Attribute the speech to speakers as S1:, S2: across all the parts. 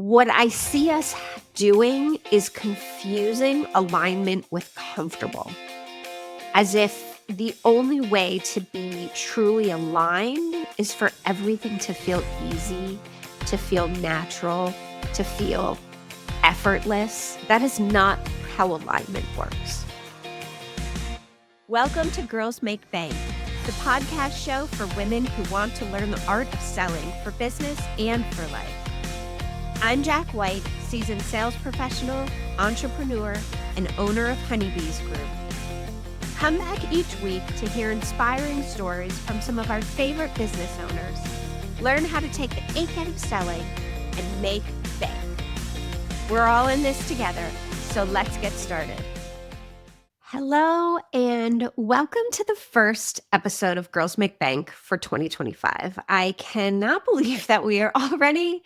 S1: What I see us doing is confusing alignment with comfortable, as if the only way to be truly aligned is for everything to feel easy, to feel natural, to feel effortless. That is not how alignment works.
S2: Welcome to Girls Make Bank, the podcast show for women who want to learn the art of selling for business and for life. I'm Jack White, seasoned sales professional, entrepreneur, and owner of Honeybees Group. Come back each week to hear inspiring stories from some of our favorite business owners. Learn how to take the ache out of selling and make bank. We're all in this together, so let's get started.
S1: Hello, and welcome to the first episode of Girls Make Bank for 2025. I cannot believe that we are already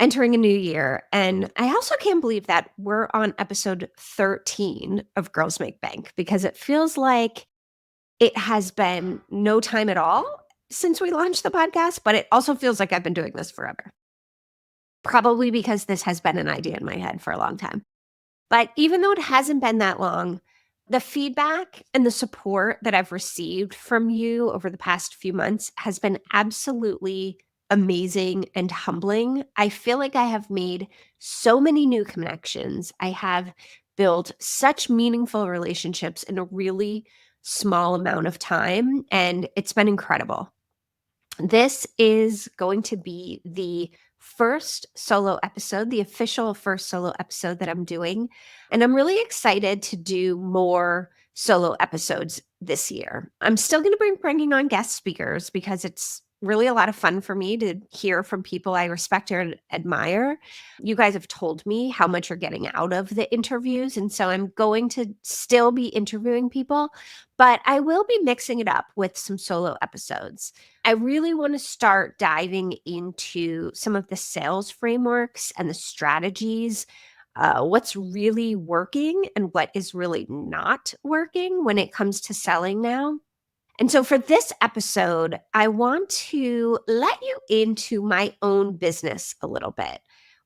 S1: entering a new year. And I also can't believe that we're on episode 13 of Girls Make Bank because it feels like it has been no time at all since we launched the podcast, but it also feels like I've been doing this forever. Probably because this has been an idea in my head for a long time. But even though it hasn't been that long, the feedback and the support that I've received from you over the past few months has been absolutely amazing and humbling. I feel like I have made so many new connections. I have built such meaningful relationships in a really small amount of time, and it's been incredible. This is going to be the first solo episode, the official first solo episode that I'm doing. And I'm really excited to do more solo episodes this year. I'm still going to be bringing on guest speakers because it's really a lot of fun for me to hear from people I respect or admire. You guys have told me how much you're getting out of the interviews. And so I'm going to still be interviewing people, but I will be mixing it up with some solo episodes. I really want to start diving into some of the sales frameworks and the strategies, what's really working and what is really not working when it comes to selling now. And so for this episode, I want to let you into my own business a little bit.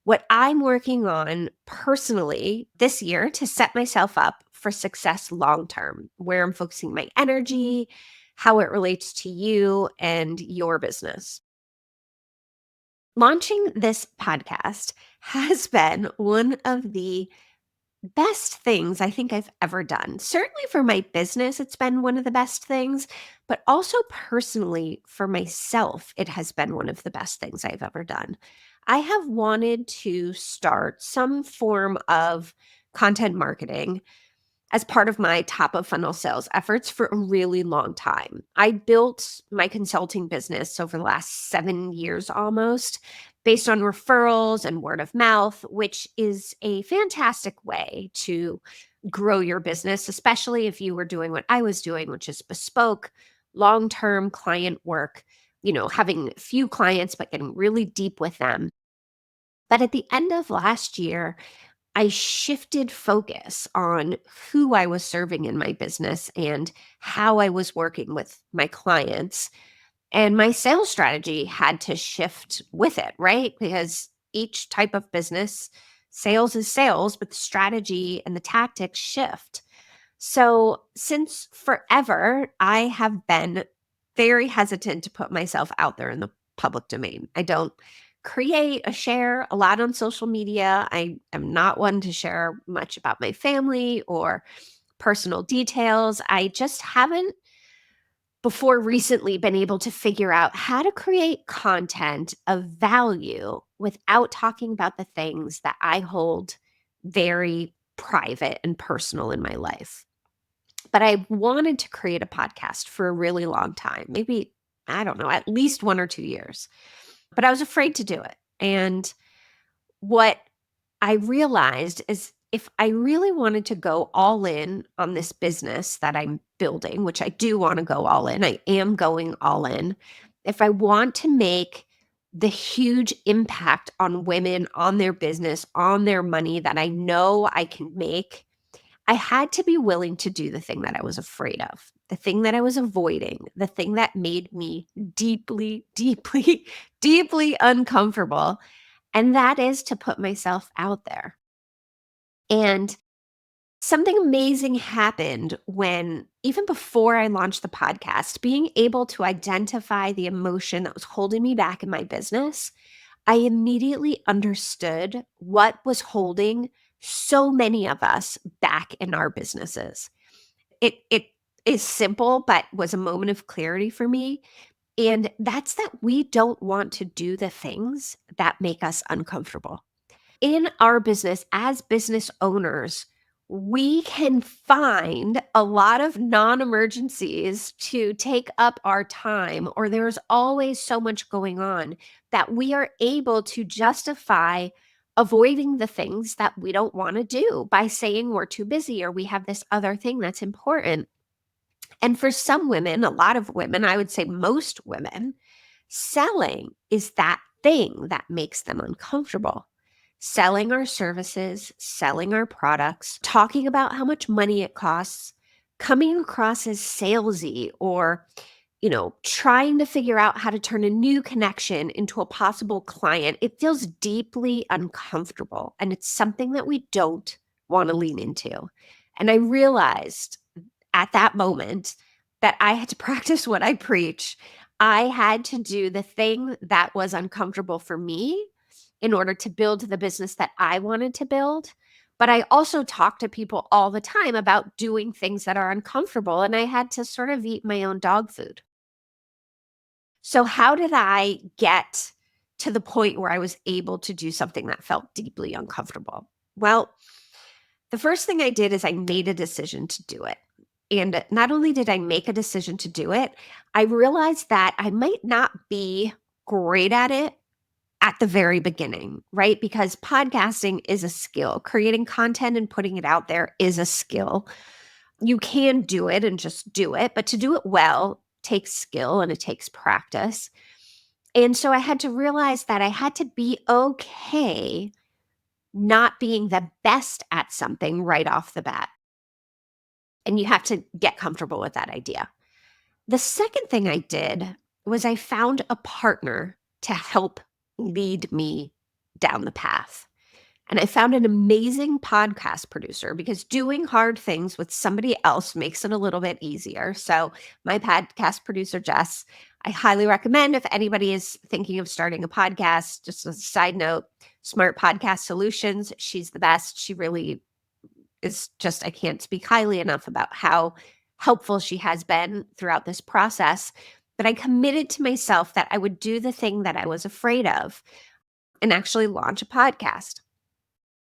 S1: What I'm working on personally this year to set myself up for success long term, where I'm focusing my energy, how it relates to you and your business. Launching this podcast has been one of the best things I think I've ever done. Certainly for my business, it's been one of the best things, but also personally for myself, it has been one of the best things I've ever done. I have wanted to start some form of content marketing as part of my top of funnel sales efforts for a really long time. I built my consulting business over the last 7 years almost based on referrals and word of mouth, which is a fantastic way to grow your business, especially if you were doing what I was doing, which is bespoke, long-term client work, having few clients, but getting really deep with them. But at the end of last year, I shifted focus on who I was serving in my business and how I was working with my clients. And my sales strategy had to shift with it, right? Because each type of business, sales is sales, but the strategy and the tactics shift. So, since forever, I have been very hesitant to put myself out there in the public domain. I don't create or share a lot on social media. I am not one to share much about my family or personal details. I just haven't before recently been able to figure out how to create content of value without talking about the things that I hold very private and personal in my life. But I wanted to create a podcast for a really long time, maybe, I don't know, at least 1 or 2 years. But I was afraid to do it. And what I realized is if I really wanted to go all in on this business that I'm building, which I do want to go all in, I am going all in. If I want to make the huge impact on women, on their business, on their money that I know I can make, I had to be willing to do the thing that I was afraid of, the thing that I was avoiding, the thing that made me deeply, deeply, deeply uncomfortable. And that is to put myself out there. And something amazing happened when, even before I launched the podcast, being able to identify the emotion that was holding me back in my business, I immediately understood what was holding so many of us back in our businesses. It is simple, but was a moment of clarity for me. And that's that we don't want to do the things that make us uncomfortable. In our business, as business owners, we can find a lot of non emergencies to take up our time, or there's always so much going on that we are able to justify avoiding the things that we don't want to do by saying we're too busy or we have this other thing that's important. And for some women, a lot of women, I would say most women, selling is that thing that makes them uncomfortable. Selling our services, selling our products, talking about how much money it costs, coming across as salesy or, trying to figure out how to turn a new connection into a possible client. It feels deeply uncomfortable and it's something that we don't want to lean into. And I realized at that moment that I had to practice what I preach. I had to do the thing that was uncomfortable for me in order to build the business that I wanted to build. But I also talk to people all the time about doing things that are uncomfortable, and I had to sort of eat my own dog food. So, how did I get to the point where I was able to do something that felt deeply uncomfortable? Well, the first thing I did is I made a decision to do it. And not only did I make a decision to do it, I realized that I might not be great at it at the very beginning, right? Because podcasting is a skill. Creating content and putting it out there is a skill. You can do it and just do it, but to do it well takes skill and it takes practice. And so I had to realize that I had to be okay not being the best at something right off the bat. And you have to get comfortable with that idea. The second thing I did was I found a partner to help lead me down the path. And I found an amazing podcast producer because doing hard things with somebody else makes it a little bit easier. So, my podcast producer, Jess, I highly recommend if anybody is thinking of starting a podcast. Just as a side note, Smart Podcast Solutions, she's the best. She really is just, I can't speak highly enough about how helpful she has been throughout this process. But I committed to myself that I would do the thing that I was afraid of and actually launch a podcast.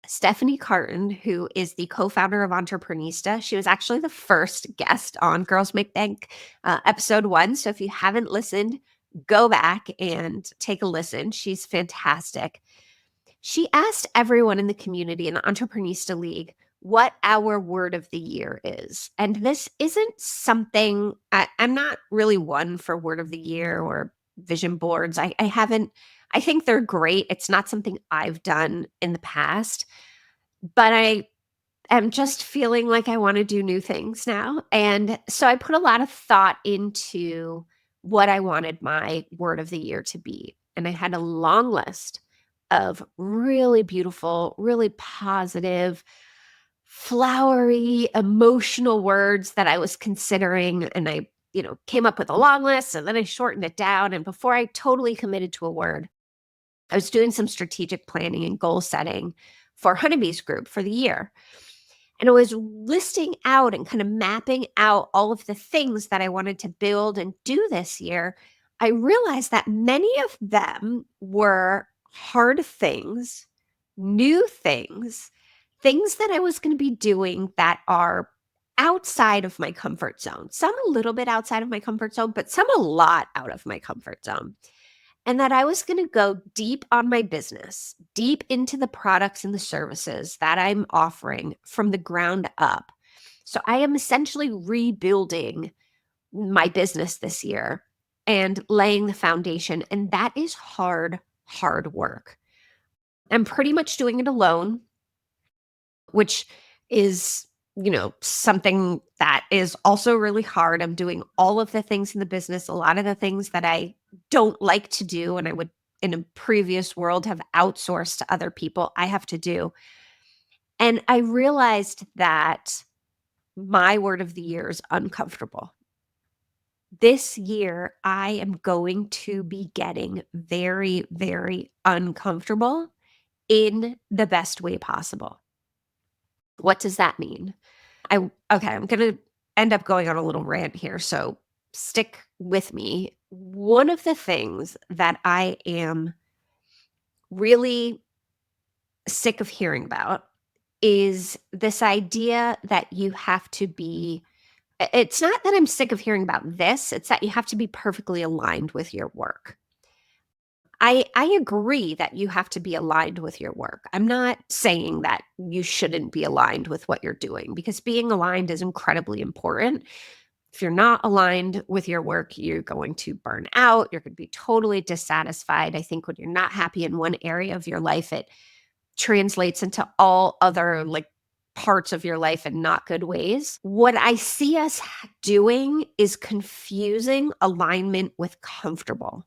S1: Stephanie Carton, who is the co-founder of Entreprenista, she was actually the first guest on Girls Make Bank episode 1. So if you haven't listened, go back and take a listen. She's fantastic. She asked everyone in the community in the Entreprenista League what our word of the year is. And this isn't something, I'm not really one for word of the year or vision boards. I haven't, I think they're great. It's not something I've done in the past, but I am just feeling like I want to do new things now. And so I put a lot of thought into what I wanted my word of the year to be. And I had a long list of really beautiful, really positive, flowery, emotional words that I was considering. And I, came up with a long list and then I shortened it down. And before I totally committed to a word, I was doing some strategic planning and goal setting for Honeybee's group for the year. And I was listing out and kind of mapping out all of the things that I wanted to build and do this year. I realized that many of them were hard things, new things, things that I was going to be doing that are outside of my comfort zone. Some a little bit outside of my comfort zone, but some a lot out of my comfort zone. And that I was going to go deep on my business, deep into the products and the services that I'm offering from the ground up. So I am essentially rebuilding my business this year and laying the foundation. And that is hard, hard work. I'm pretty much doing it alone, which is, something that is also really hard. I'm doing all of the things in the business, a lot of the things that I don't like to do and I would in a previous world have outsourced to other people, I have to do. And I realized that my word of the year is uncomfortable. This year, I am going to be getting very, very uncomfortable in the best way possible. What does that mean? I'm going to end up going on a little rant here, so stick with me. One of the things that I am really sick of hearing about is this idea that you have to be it's not that I'm sick of hearing about this, it's that you have to be perfectly aligned with your work. I agree that you have to be aligned with your work. I'm not saying that you shouldn't be aligned with what you're doing because being aligned is incredibly important. If you're not aligned with your work, you're going to burn out. You're going to be totally dissatisfied. I think when you're not happy in one area of your life, it translates into all other like parts of your life in not good ways. What I see us doing is confusing alignment with comfortable,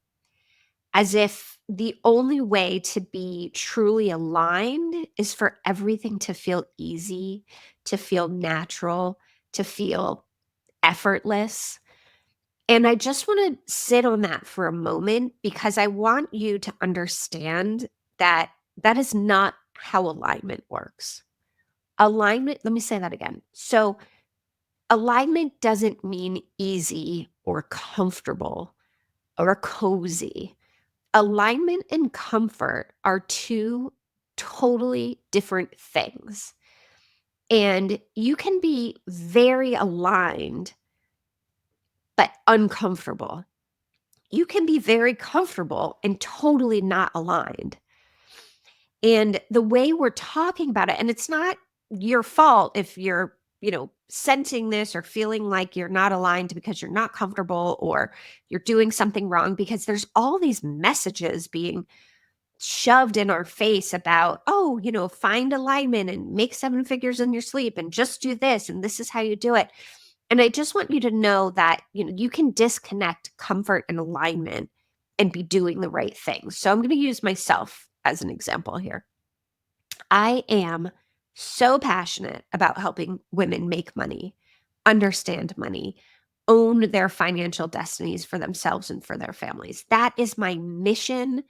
S1: as if the only way to be truly aligned is for everything to feel easy, to feel natural, to feel effortless. And I just want to sit on that for a moment because I want you to understand that that is not how alignment works. Alignment, let me say that again. So, alignment doesn't mean easy or comfortable or cozy. Alignment and comfort are two totally different things. And you can be very aligned, but uncomfortable. You can be very comfortable and totally not aligned. And the way we're talking about it, and it's not your fault if you're, sensing this or feeling like you're not aligned because you're not comfortable or you're doing something wrong, because there's all these messages being shoved in our face about, oh, find alignment and make seven figures in your sleep and just do this. And this is how you do it. And I just want you to know that, you can disconnect comfort and alignment and be doing the right thing. So I'm going to use myself as an example here. I am so passionate about helping women make money, understand money, own their financial destinies for themselves and for their families. That is my mission.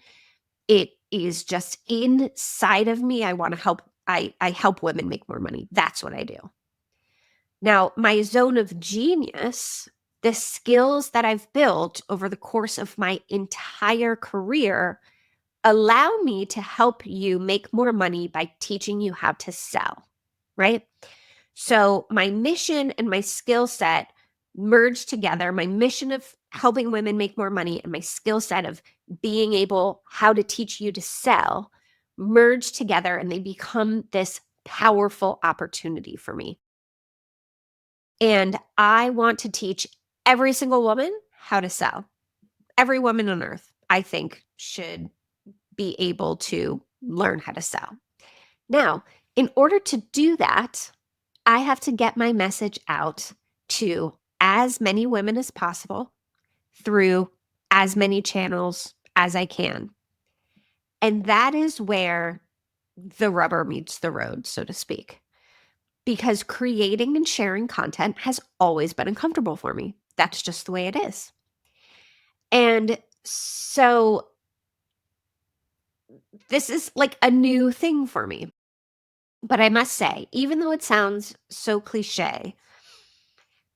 S1: It is just inside of me. I want to help. I help women make more money. That's what I do. Now, my zone of genius, the skills that I've built over the course of my entire career, allow me to help you make more money by teaching you how to sell, right? So, my mission and my skill set merge together. My mission of helping women make more money and my skill set of being able how to teach you to sell merge together, and they become this powerful opportunity for me. And I want to teach every single woman how to sell. Every woman on earth, I think, should be able to learn how to sell. Now, in order to do that, I have to get my message out to as many women as possible through as many channels as I can. And that is where the rubber meets the road, so to speak, because creating and sharing content has always been uncomfortable for me. That's just the way it is. And so this is like a new thing for me. But I must say, even though it sounds so cliche,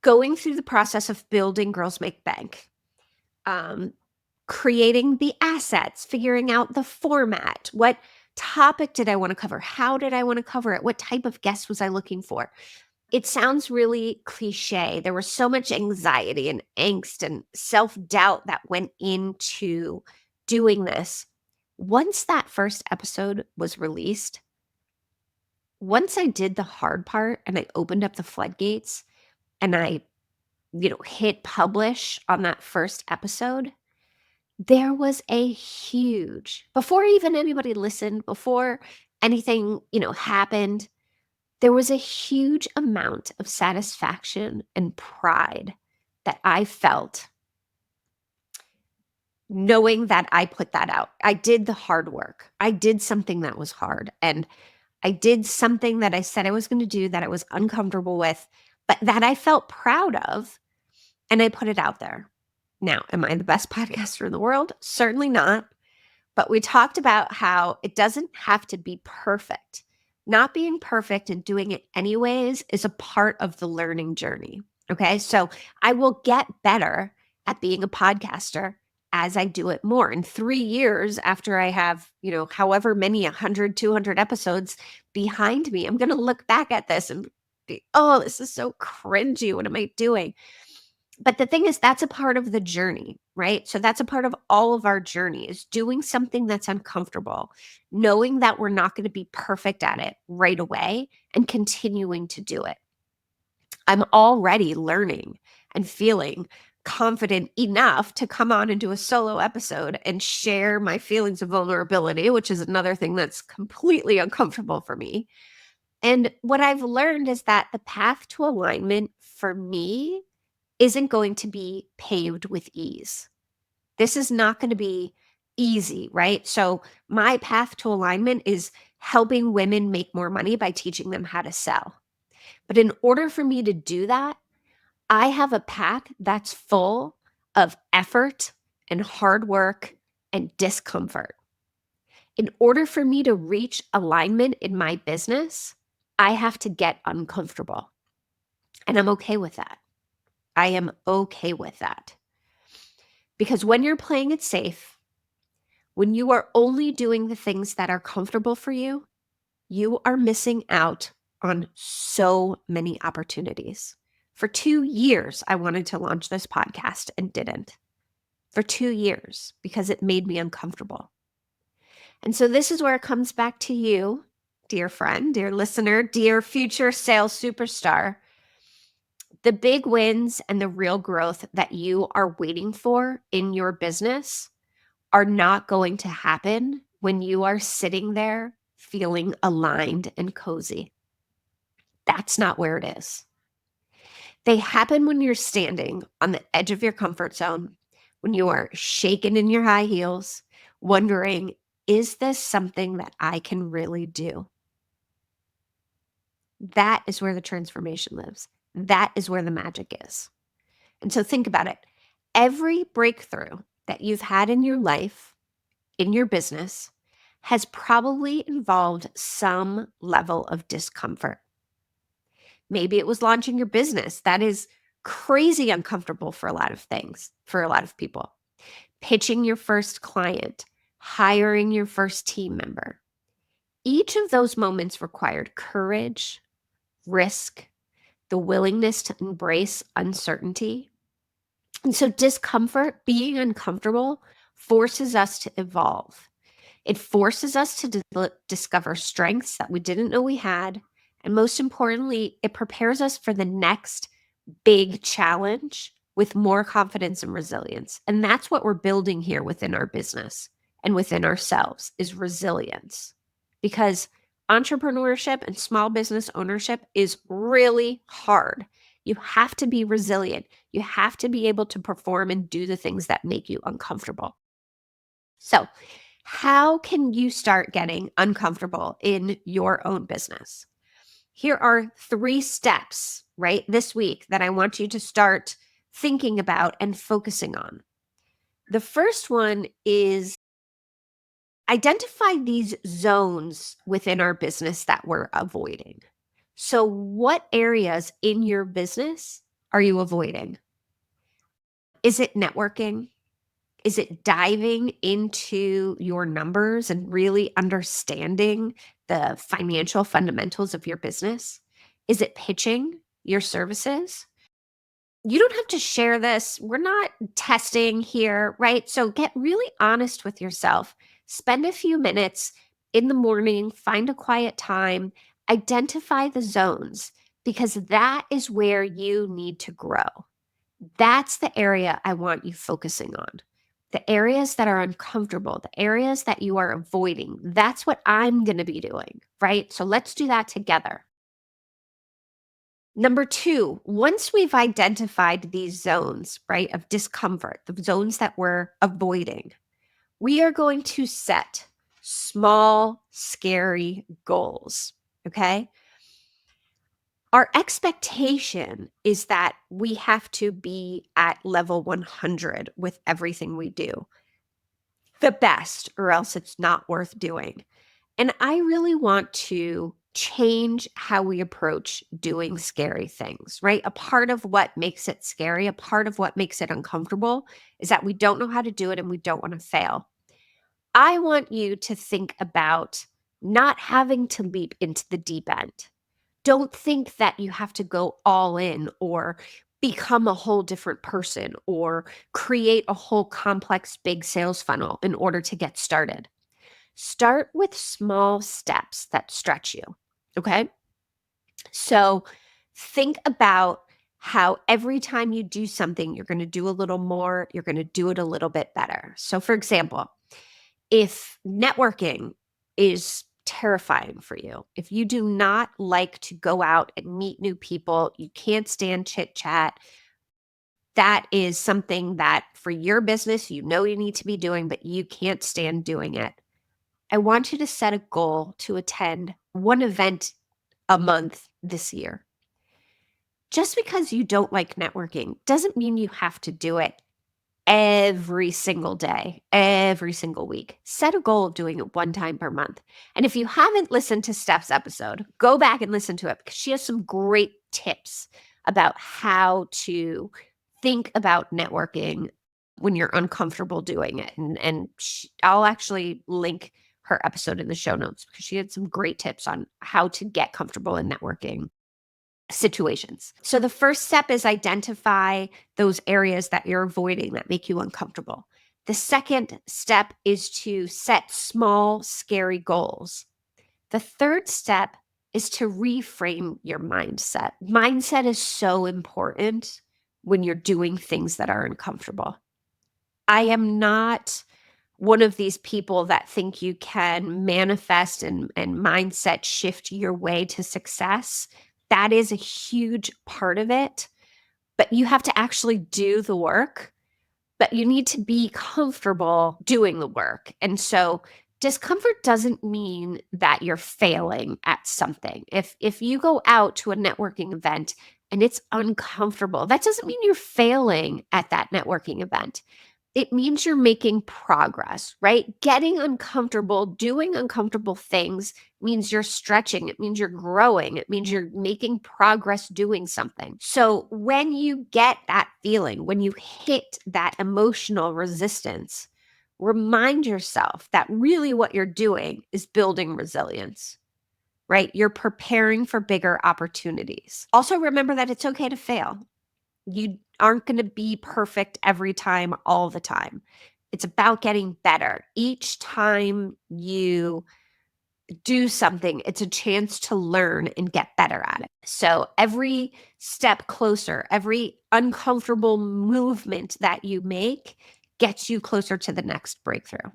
S1: going through the process of building Girls Make Bank, um, creating the assets, figuring out the format, what topic did I want to cover? How did I want to cover it? What type of guest was I looking for? It sounds really cliche. There was so much anxiety and angst and self doubt that went into doing this. Once that first episode was released, once I did the hard part and I opened up the floodgates and I, hit publish on that first episode, there was a huge, before even anybody listened, before anything, happened, there was a huge amount of satisfaction and pride that I felt knowing that I put that out. I did the hard work. I did something that was hard. And I did something that I said I was going to do that I was uncomfortable with, but that I felt proud of. And I put it out there. Now, am I the best podcaster in the world? Certainly not. But we talked about how it doesn't have to be perfect. Not being perfect and doing it anyways is a part of the learning journey. Okay. So I will get better at being a podcaster as I do it more. In 3 years after I have, however many 100, 200 episodes behind me, I'm going to look back at this and be, oh, this is so cringy. What am I doing? But the thing is, that's a part of the journey, right? So that's a part of all of our journey is doing something that's uncomfortable, knowing that we're not going to be perfect at it right away and continuing to do it. I'm already learning and feeling confident enough to come on and do a solo episode and share my feelings of vulnerability, which is another thing that's completely uncomfortable for me. And what I've learned is that the path to alignment for me isn't going to be paved with ease. This is not going to be easy, right? So, my path to alignment is helping women make more money by teaching them how to sell. But in order for me to do that, I have a path that's full of effort and hard work and discomfort. In order for me to reach alignment in my business, I have to get uncomfortable. And I'm okay with that. I am okay with that. Because when you're playing it safe, when you are only doing the things that are comfortable for you, you are missing out on so many opportunities. For 2 years, I wanted to launch this podcast and didn't. For 2 years, because it made me uncomfortable. And so, this is where it comes back to you, dear friend, dear listener, dear future sales superstar. The big wins and the real growth that you are waiting for in your business are not going to happen when you are sitting there feeling aligned and cozy. That's not where it is. They happen when you're standing on the edge of your comfort zone, when you are shaken in your high heels, wondering, is this something that I can really do? That is where the transformation lives. That is where the magic is. And so think about it. Every breakthrough that you've had in your life, in your business, has probably involved some level of discomfort. Maybe it was launching your business. That is crazy uncomfortable for a lot of things, for a lot of people. Pitching your first client, hiring your first team member. Each of those moments required courage, risk, the willingness to embrace uncertainty. And so discomfort, being uncomfortable, forces us to evolve. It forces us to discover strengths that we didn't know we had. And most importantly, it prepares us for the next big challenge with more confidence and resilience. And that's what we're building here within our business and within ourselves is resilience. Because entrepreneurship and small business ownership is really hard. You have to be resilient. You have to be able to perform and do the things that make you uncomfortable. So, how can you start getting uncomfortable in your own business? Here are 3 steps, right, this week that I want you to start thinking about and focusing on. The first one is identify these zones within our business that we're avoiding. So, what areas in your business are you avoiding? Is it networking? Is it diving into your numbers and really understanding the financial fundamentals of your business? Is it pitching your services? You don't have to share this. We're not testing here, right? So get really honest with yourself. Spend a few minutes in the morning, find a quiet time, identify the zones, because that is where you need to grow. That's the area I want you focusing on. The areas that are uncomfortable, the areas that you are avoiding. That's what I'm going to be doing, right? So let's do that together. Number two, once we've identified these zones, right, of discomfort, the zones that we're avoiding, we are going to set small, scary goals. Okay. Our expectation is that we have to be at level 100 with everything we do, the best, or else it's not worth doing. And I really want to change how we approach doing scary things, right? A part of what makes it scary, a part of what makes it uncomfortable is that we don't know how to do it and we don't want to fail. I want you to think about not having to leap into the deep end. Don't think that you have to go all in or become a whole different person or create a whole complex big sales funnel in order to get started. Start with small steps that stretch you. Okay. So think about how every time you do something, you're going to do a little more, you're going to do it a little bit better. So, for example, if networking is terrifying for you, if you do not like to go out and meet new people, you can't stand chit chat, that is something that for your business, you know you need to be doing, but you can't stand doing it. I want you to set a goal to attend one event a month this year. Just because you don't like networking doesn't mean you have to do it every single day, every single week. Set a goal of doing it one time per month. And if you haven't listened to Steph's episode, go back and listen to it because she has some great tips about how to think about networking when you're uncomfortable doing it. I'll actually link her episode in the show notes because she had some great tips on how to get comfortable in networking situations. So the first step is identify those areas that you're avoiding that make you uncomfortable. The second step is to set small, scary goals. The third step is to reframe your mindset. Mindset is so important when you're doing things that are uncomfortable. I am not one of these people that think you can manifest and mindset shift your way to success. That is a huge part of it, but you have to actually do the work, but you need to be comfortable doing the work. And so discomfort doesn't mean that you're failing at something. If you go out to a networking event and it's uncomfortable, that doesn't mean you're failing at that networking event. It means you're making progress, right? Getting uncomfortable, doing uncomfortable things means you're stretching. It means you're growing. It means you're making progress doing something. So when you get that feeling, when you hit that emotional resistance, remind yourself that really what you're doing is building resilience, right? You're preparing for bigger opportunities. Also, remember that it's okay to fail. You aren't going to be perfect every time, all the time. It's about getting better. Each time you do something, it's a chance to learn and get better at it. So every step closer, every uncomfortable movement that you make gets you closer to the next breakthrough.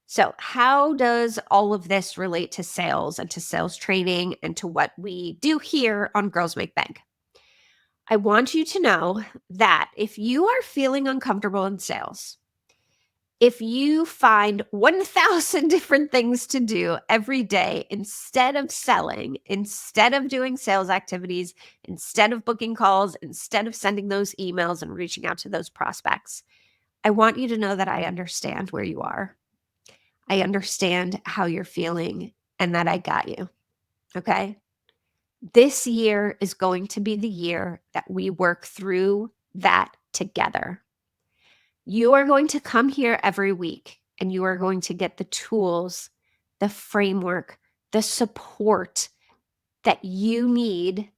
S1: So, how does all of this relate to sales and to sales training and to what we do here on Girls Make Bank? I want you to know that if you are feeling uncomfortable in sales, if you find 1,000 different things to do every day instead of selling, instead of doing sales activities, instead of booking calls, instead of sending those emails and reaching out to those prospects, I want you to know that I understand where you are. I understand how you're feeling and that I got you. Okay. This year is going to be the year that we work through that together. You are going to come here every week and you are going to get the tools, the framework, the support that you need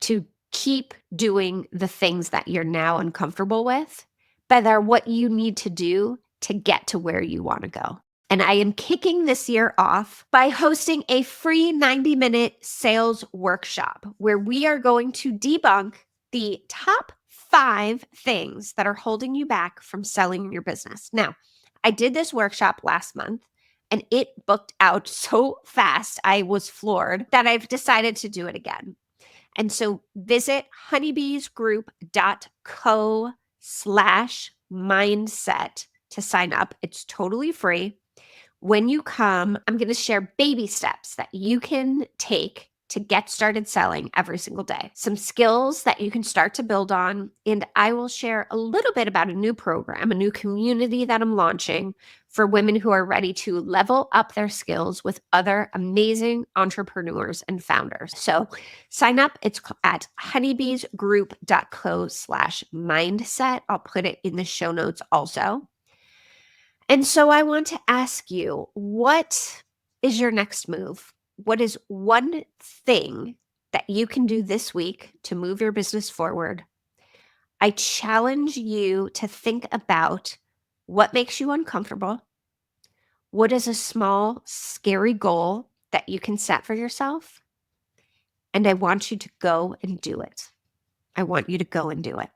S1: to keep doing the things that you're now uncomfortable with, but are what you need to do to get to where you want to go. And I am kicking this year off by hosting a free 90-minute sales workshop where we are going to debunk the top 5 things that are holding you back from selling your business. Now, I did this workshop last month and it booked out so fast, I was floored that I've decided to do it again. And so visit honeybeesgroup.co/mindset to sign up. It's totally free. When you come, I'm going to share baby steps that you can take to get started selling every single day, some skills that you can start to build on. And I will share a little bit about a new program, a new community that I'm launching for women who are ready to level up their skills with other amazing entrepreneurs and founders. So sign up. It's at honeybeesgroup.co/mindset. I'll put it in the show notes also. And so I want to ask you, what is your next move? What is one thing that you can do this week to move your business forward? I challenge you to think about what makes you uncomfortable. What is a small, scary goal that you can set for yourself? And I want you to go and do it. I want you to go and do it.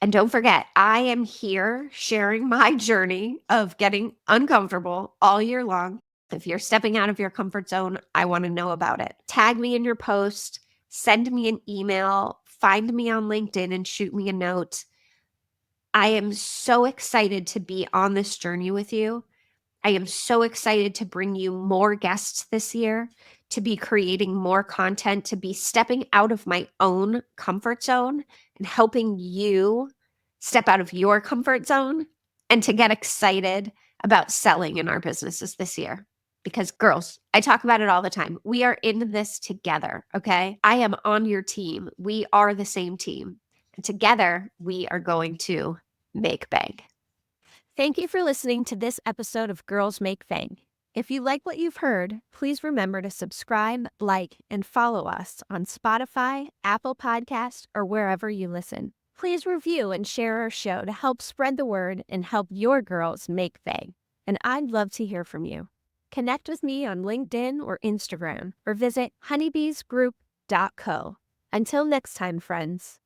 S1: And don't forget, I am here sharing my journey of getting uncomfortable all year long. If you're stepping out of your comfort zone, I want to know about it. Tag me in your post, send me an email, find me on LinkedIn and shoot me a note. I am so excited to be on this journey with you. I am so excited to bring you more guests this year, to be creating more content, to be stepping out of my own comfort zone and helping you step out of your comfort zone and to get excited about selling in our businesses this year. Because, girls, I talk about it all the time. We are in this together, okay? I am on your team. We are the same team. And together, we are going to make bank.
S2: Thank you for listening to this episode of Girls Make Fang. If you like what you've heard, please remember to subscribe, like, and follow us on Spotify, Apple Podcast, or wherever you listen. Please review and share our show to help spread the word and help your girls make fang. And I'd love to hear from you. Connect with me on LinkedIn or Instagram, or visit honeybeesgroup.co. Until next time, friends.